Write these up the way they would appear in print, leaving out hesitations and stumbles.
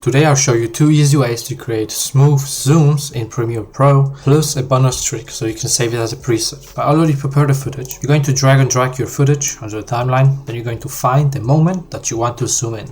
Today I'll show you two easy ways to create smooth zooms in Premiere Pro, plus a bonus trick so you can save it as a preset. I already prepared the footage. You're going to drag and drag your footage onto the timeline, then you're going to find the moment that you want to zoom in.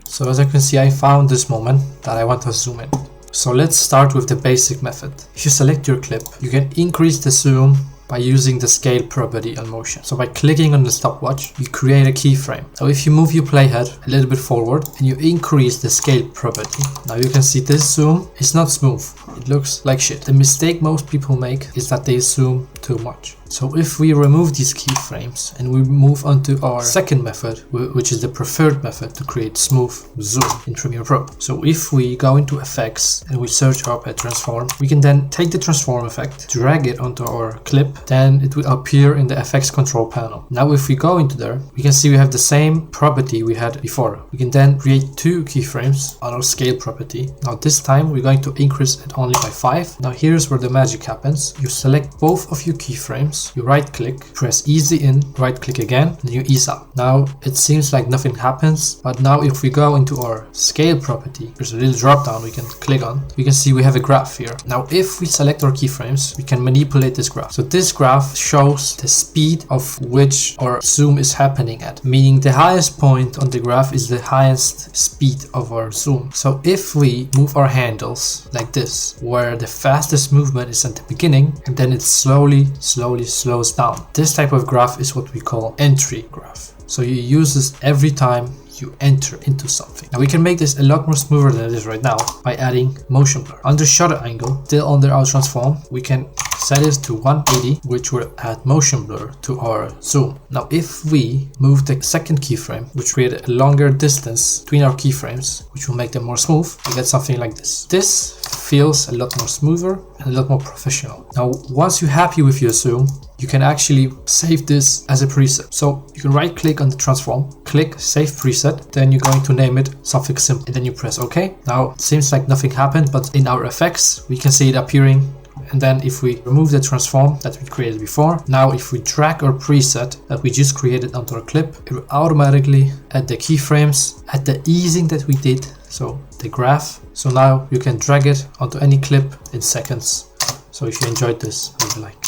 So as you can see, I found this moment that I want to zoom in. So let's start with the basic method. If you select your clip, you can increase the zoom by using the scale property on motion. So by clicking on the stopwatch, you create a keyframe. So if you move your playhead a little bit forward and you increase the scale property, now you can see this zoom is not smooth. It looks like shit. The mistake most people make is that they zoom too much. So if we remove these keyframes and we move on to our second method, which is the preferred method to create smooth zoom in Premiere Pro. So if we go into effects and we search up a transform, we can then take the transform effect, drag it onto our clip, then it will appear in the effects control panel. Now if we go into there, we can see we have the same property we had before. We can then create two keyframes on our scale property. Now this time we're going to increase it only by 5. Now here's where the magic happens. You select both of your keyframes, you right click, press easy in, right click again, and you ease out. Now it seems like nothing happens, but now if we go into our scale property, there's a little drop down we can click on. We can see we have a graph here. Now if we select our keyframes, we can manipulate this graph. So this graph shows the speed of which our zoom is happening at, meaning the highest point on the graph is the highest speed of our zoom. So if we move our handles like this, where the fastest movement is at the beginning and then it slowly slows down. This type of graph is what we call entry graph. So you use this every time you enter into something. Now we can make this a lot more smoother than it is right now by adding motion blur. Under shutter angle, still under our transform, we can set this to 180, which will add motion blur to our zoom. Now if we move the second keyframe, which create a longer distance between our keyframes, which will make them more smooth, we get something like this. This feels a lot more smoother and a lot more professional. Now once you're happy with your zoom, you can actually save this as a preset. So you can right click on the transform, click save preset, then you're going to name it something simple, and then you press OK. Now it seems like nothing happened, but in our effects we can see it appearing. And then if we remove the transform that we created before, now if we drag our preset that we just created onto our clip, it will automatically add the keyframes at the easing that we did, so the graph. So now you can drag it onto any clip in seconds. So if you enjoyed this, leave a like.